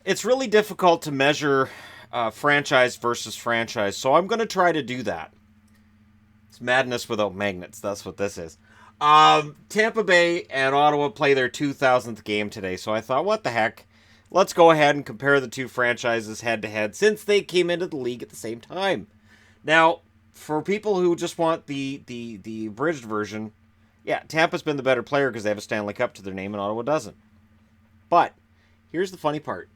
It's really difficult to measure franchise versus franchise, so I'm going to try to do that. It's madness without magnets. That's what this is. Tampa Bay and Ottawa play their 2000th game today, so I thought, what the heck? Let's go ahead and compare the two franchises head to head since they came into the league at the same time. Now, for people who just want the abridged version, yeah, Tampa's been the better player because they have a Stanley Cup to their name and Ottawa doesn't. But here's the funny part.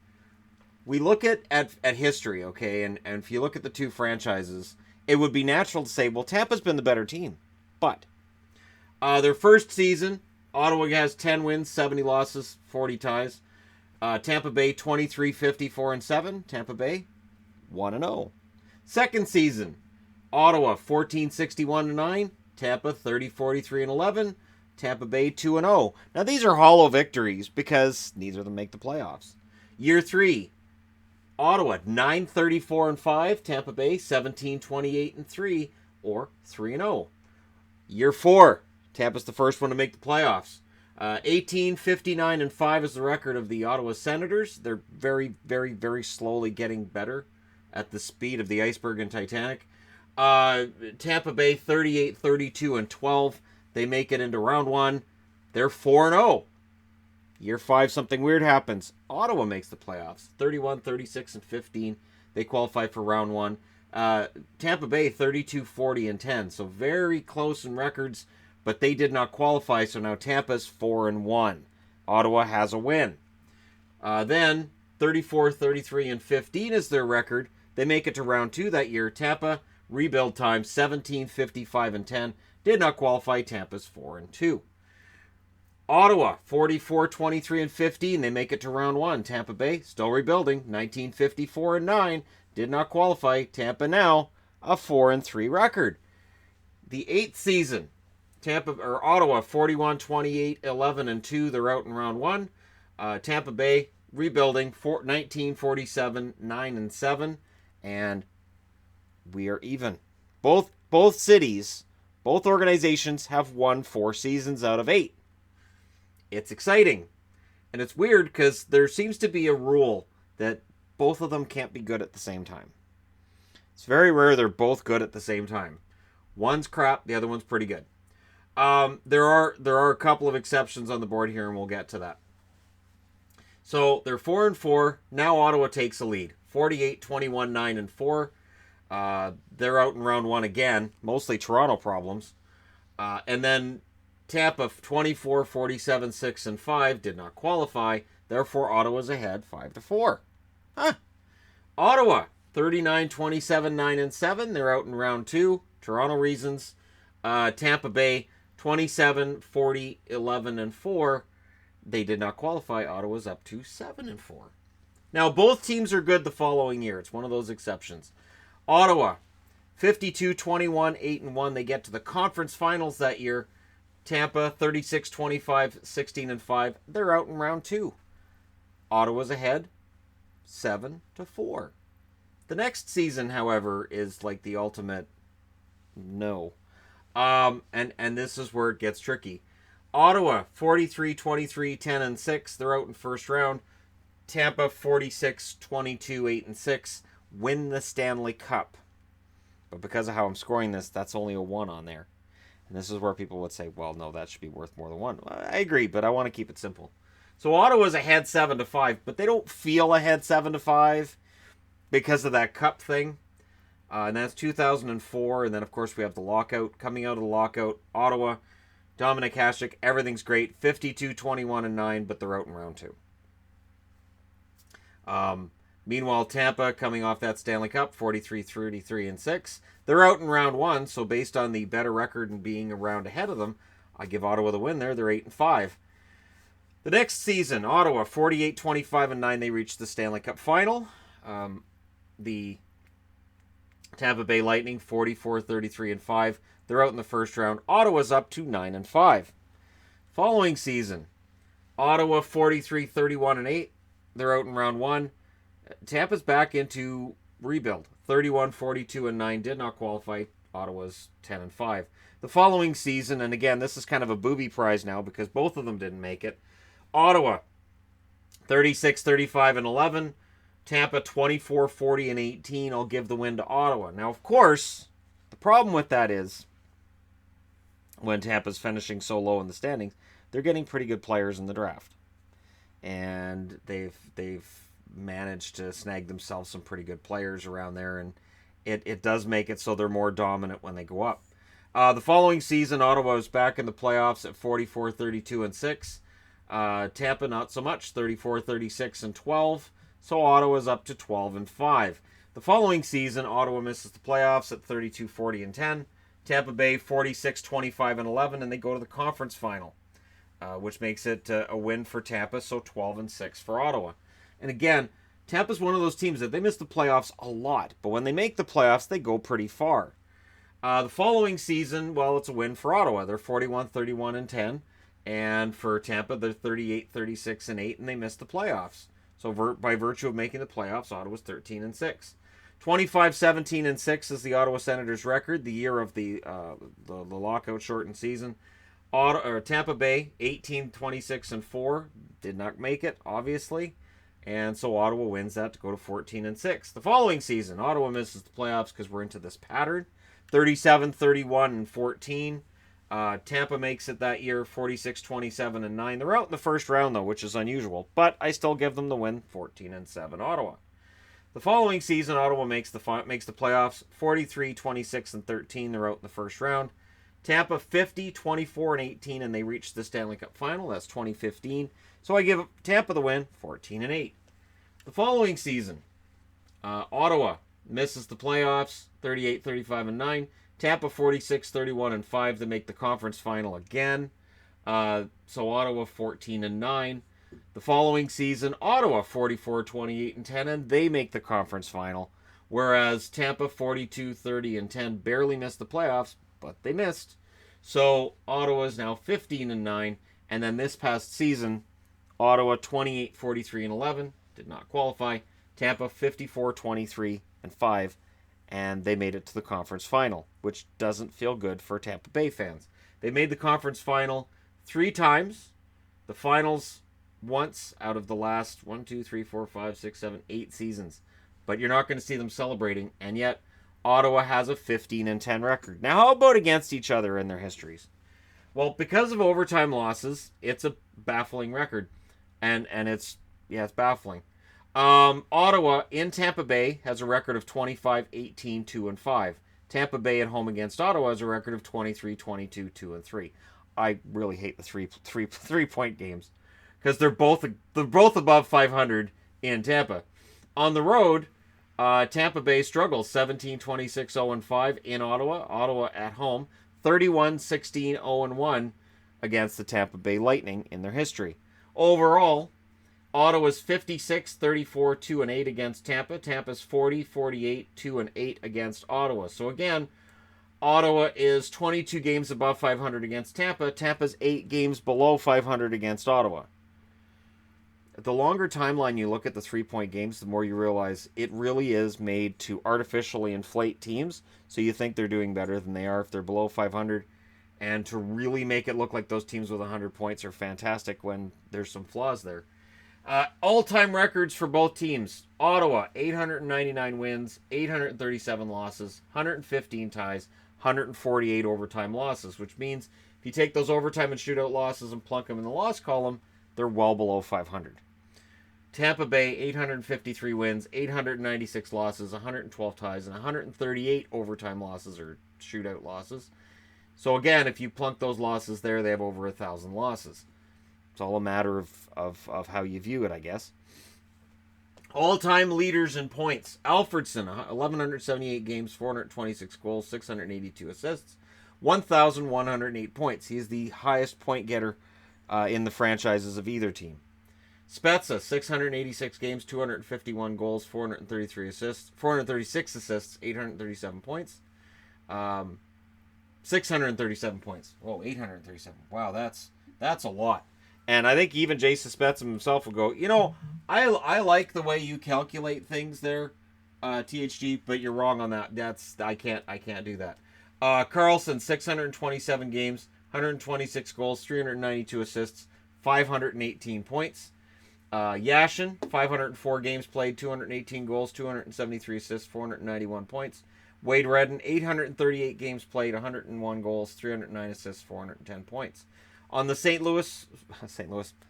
We look at history, okay, and if you look at the two franchises, it would be natural to say, well, Tampa's been the better team. But their first season, Ottawa has 10 wins, 70 losses, 40 ties. Tampa Bay 23-54-7. Tampa Bay 1-0. Second season, Ottawa 14-61-9. Tampa 30-43-11. Tampa Bay 2-0. Now these are hollow victories because neither of them make the playoffs. Year 3, Ottawa 9-34-5. Tampa Bay 17-28-3 or 3-0. Year 4, Tampa's the first one to make the playoffs. 18-59-5 is the record of the Ottawa Senators. They're very, very, very slowly getting better at the speed of the iceberg and Titanic. Tampa Bay 38-32-12. They make it into round 1. They're 4-0. Year 5, something weird happens. Ottawa makes the playoffs. 31-36-15. They qualify for round 1. Tampa Bay 32-40-10. So very close in records, but they did not qualify. So now Tampa's 4-1. Ottawa has a win. Then 34-33-15 is their record. They make it to round 2 that year. Tampa, rebuild time 17-55-10. Did not qualify. Tampa's 4-2. Ottawa, 44-23-15. They make it to round 1. Tampa Bay, still rebuilding, 19-54-9. Did not qualify. Tampa now, a 4-3 record. The 8th season, Ottawa, 41-28-11-2. They're out in round 1. Tampa Bay, rebuilding, 19-47-9-7. And we are even. Both cities, both organizations have won 4 seasons out of 8. It's exciting. And it's weird because there seems to be a rule that both of them can't be good at the same time. It's very rare they're both good at the same time. One's crap, the other one's pretty good. There are a couple of exceptions on the board here, and we'll get to that. So they're 4-4. Now Ottawa takes a lead. 48-21-9-4. They're out in round 1 again. Mostly Toronto problems. And then Tampa 24-47-6-5 did not qualify. Therefore, Ottawa's ahead 5-4. Ottawa 39-27-9-7. They're out in round 2. Toronto reasons. Tampa Bay 27-40-11-4. They did not qualify. Ottawa's up to 7-4. Now both teams are good the following year. It's one of those exceptions. Ottawa 52-21-8-1. They get to the conference finals that year. Tampa 36-25-16-5. They're out in round 2. Ottawa's ahead 7-4. The next season, however, is like the ultimate no. And this is where it gets tricky. Ottawa 43-23-10-6. They're out in first round. Tampa 46-22-8-6. Win the Stanley Cup. But because of how I'm scoring this, that's only a 1 on there. And this is where people would say, well, no, that should be worth more than 1. I agree, but I want to keep it simple. So Ottawa's ahead 7-5, but they don't feel ahead 7-5 because of that cup thing. And that's 2004. And then, of course, we have the lockout. Coming out of the lockout, Ottawa, Dominic Hasek, everything's great. 52-21-9, but they're out in round 2. Meanwhile, Tampa, coming off that Stanley Cup, 43-33-6. They're out in round 1, so based on the better record and being a round ahead of them, I give Ottawa the win there. They're 8-5. The next season, Ottawa, 48-25-9. They reach the Stanley Cup final. The Tampa Bay Lightning, 44-33-5. They're out in the first round. Ottawa's up to 9-5. Following season, Ottawa, 43-31-8. They're out in round 1. Tampa's back into rebuild. 31-42-9. Did not qualify. Ottawa's 10-5. The following season, and again, this is kind of a booby prize now because both of them didn't make it. Ottawa 36, 35, and 11. Tampa 24, 40, and 18. I'll give the win to Ottawa. Now, of course, the problem with that is when Tampa's finishing so low in the standings, they're getting pretty good players in the draft. And they've managed to snag themselves some pretty good players around there, and it does make it so they're more dominant when they go up. The following season, Ottawa was back in the playoffs at 44, 32, and 6. Tampa, not so much, 34, 36, and 12. So Ottawa's up to 12 and 5. The following season, Ottawa misses the playoffs at 32, 40, and 10. Tampa Bay, 46, 25, and 11, and they go to the conference final, which makes it a win for Tampa, so 12 and 6 for Ottawa. And again, Tampa's one of those teams that they miss the playoffs a lot, but when they make the playoffs, they go pretty far. The following season, well, it's a win for Ottawa. They're 41, 31, and 10. And for Tampa, they're 38, 36, and 8, and they missed the playoffs. So by virtue of making the playoffs, Ottawa's 13 and 6. 25, 17, and 6 is the Ottawa Senators' record, the year of the lockout shortened season. Tampa Bay, 18, 26, and 4, did not make it, obviously. And so Ottawa wins that to go to 14 and 6. The following season, Ottawa misses the playoffs because we're into this pattern. 37, 31, and 14. Tampa makes it that year, 46, 27, and 9. They're out in the first round, though, which is unusual. But I still give them the win, 14 and 7, Ottawa. The following season, Ottawa makes the playoffs, 43, 26, and 13. They're out in the first round. Tampa, 50, 24, and 18, and they reach the Stanley Cup final. That's 2015. So I give Tampa the win, 14 and 8. The following season, Ottawa misses the playoffs, 38, 35, and 9. Tampa 46, 31, and 5. They make the conference final again. So Ottawa 14 and 9. The following season, Ottawa 44, 28, and 10, and they make the conference final. Whereas Tampa 42, 30, and 10 barely missed the playoffs, but they missed. So Ottawa is now 15 and 9. And then this past season, Ottawa 28, 43, and 11. Did not qualify. Tampa 54, 23, and 5. And they made it to the conference final, which doesn't feel good for Tampa Bay fans. They made the conference final 3 times. The finals once out of the last 1, 2, 3, 4, 5, 6, 7, 8 seasons. But you're not going to see them celebrating. And yet, Ottawa has a 15 and 10 record. Now, how about against each other in their histories? Well, because of overtime losses, it's a baffling record. And it's baffling. Ottawa in Tampa Bay has a record of 25, 18, 2, and 5. Tampa Bay at home against Ottawa has a record of 23, 22, 2, and 3. I really hate the three-point games because they're both above 500 in Tampa. On the road, Tampa Bay struggles 17, 26, 0, and 5 in Ottawa. Ottawa at home 31, 16, 0, and 1 against the Tampa Bay Lightning in their history. Overall, Ottawa's 56, 34, 2, and 8 against Tampa. Tampa's 40, 48, 2, and 8 against Ottawa. So again, Ottawa is 22 games above 500 against Tampa. Tampa's 8 games below 500 against Ottawa. The longer timeline you look at the 3-point games, the more you realize it really is made to artificially inflate teams. So you think they're doing better than they are if they're below 500. And to really make it look like those teams with 100 points are fantastic when there's some flaws there. All-time records for both teams. Ottawa, 899 wins, 837 losses, 115 ties, 148 overtime losses, which means if you take those overtime and shootout losses and plunk them in the loss column, they're well below 500. Tampa Bay, 853 wins, 896 losses, 112 ties, and 138 overtime losses or shootout losses. So again, if you plunk those losses there, they have over 1,000 losses. It's all a matter of how you view it, I guess. All-time leaders in points. Alfredson, 1,178 games, 426 goals, 682 assists, 1,108 points. He is the highest point getter in the franchises of either team. Spezza, 686 games, 251 goals, 436 assists, 837 points. 637 points. Whoa, 837. Wow, that's a lot. And I think even Jason Spezza himself will go, I like the way you calculate things there, THG, but you're wrong on that. I can't do that. Carlson, 627 games, 126 goals, 392 assists, 518 points. Yashin, 504 games played, 218 goals, 273 assists, 491 points. Wade Redden, 838 games played, 101 goals, 309 assists, 410 points. On the St. Louis.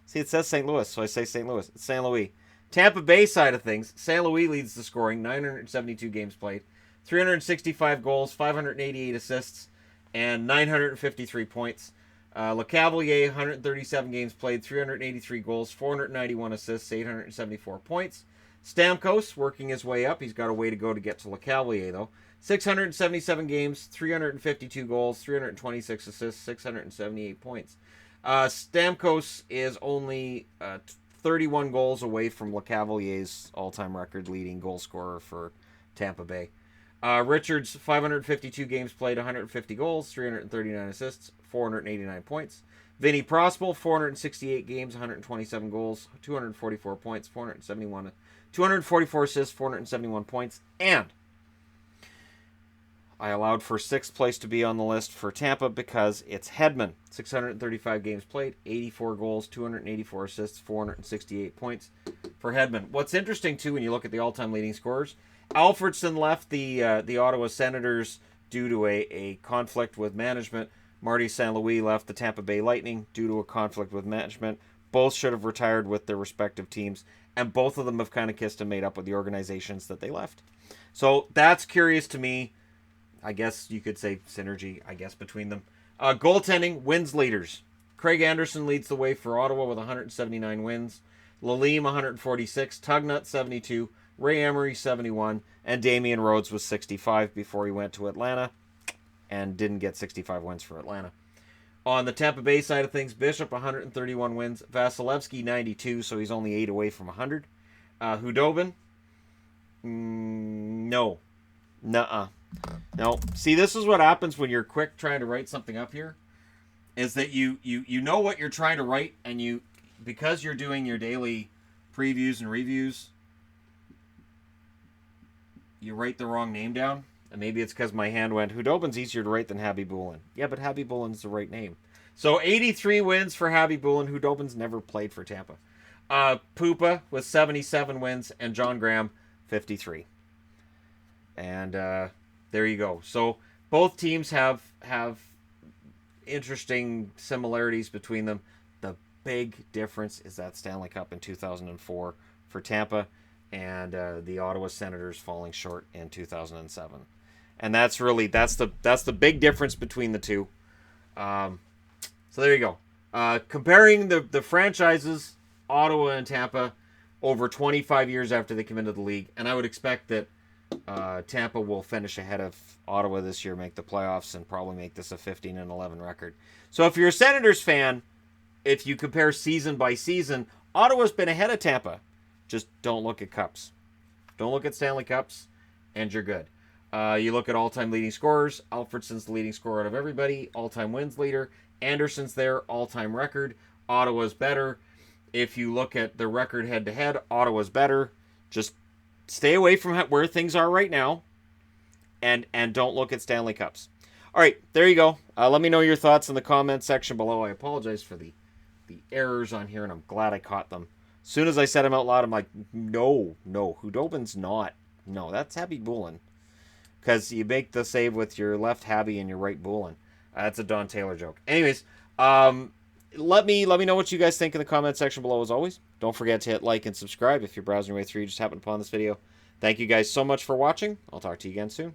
See, it says St. Louis, so I say St. Louis. It's St. Louis. Tampa Bay side of things, St. Louis leads the scoring, 972 games played, 365 goals, 588 assists, and 953 points. LeCavalier, 137 games played, 383 goals, 491 assists, 874 points. Stamkos working his way up. He's got a way to go to get to LeCavalier, though. 677 games, 352 goals, 326 assists, 678 points. Stamkos is only 31 goals away from LeCavalier's all-time record leading goal scorer for Tampa Bay. Richards, 552 games played, 150 goals, 339 assists, 489 points. Vinny Prospal, 468 games, 127 goals, 244 points, 244 assists, 471 points. And I allowed for sixth place to be on the list for Tampa because it's Hedman. 635 games played, 84 goals, 284 assists, 468 points for Hedman. What's interesting, too, when you look at the all-time leading scorers, Alfredsson left the Ottawa Senators due to a conflict with management. Marty St. Louis left the Tampa Bay Lightning due to a conflict with management. Both should have retired with their respective teams, and both of them have kind of kissed and made up with the organizations that they left. So that's curious to me. I guess you could say synergy, between them. Goaltending, wins leaders. Craig Anderson leads the way for Ottawa with 179 wins. Lalime, 146. Tugnut, 72. Ray Emery, 71. And Damian Rhodes was 65 before he went to Atlanta and didn't get 65 wins for Atlanta. On the Tampa Bay side of things, Bishop, 131 wins. Vasilevsky, 92, so he's only 8 away from 100. Hudobin? No. Nuh-uh. No. See, this is what happens when you're quick trying to write something up here, is that you know what you're trying to write, and because you're doing your daily previews and reviews, you write the wrong name down. And maybe it's because my hand went, Hudobin's easier to write than Habibulin. Yeah, but Habibulin's the right name. So 83 wins for Habibulin. Hudobin's never played for Tampa. Pupa with 77 wins, and John Graham, 53. And there you go. So both teams have interesting similarities between them. The big difference is that Stanley Cup in 2004 for Tampa, and the Ottawa Senators falling short in 2007. And that's the big difference between the two. So there you go. Comparing the franchises, Ottawa and Tampa, over 25 years after they come into the league, and I would expect that Tampa will finish ahead of Ottawa this year, make the playoffs, and probably make this a 15-11 record. So if you're a Senators fan, if you compare season by season, Ottawa's been ahead of Tampa. Just don't look at cups. Don't look at Stanley Cups, and you're good. You look at all-time leading scorers. Alfredson's the leading scorer out of everybody. All-time wins leader. Anderson's there. All-time record. Ottawa's better. If you look at the record head-to-head, Ottawa's better. Just stay away from where things are right now, and don't look at Stanley Cups. All right, there you go. Let me know your thoughts in the comments section below. I apologize for the errors on here, and I'm glad I caught them. As soon as I said them out loud, I'm like, no, Hudobin's not. No, that's Habibulin. Because you make the save with your left Habby and your right Bulin. That's a Don Taylor joke. Anyways, let me know what you guys think in the comment section below as always. Don't forget to hit like and subscribe if you're browsing your way through. You just happened upon this video. Thank you guys so much for watching. I'll talk to you again soon.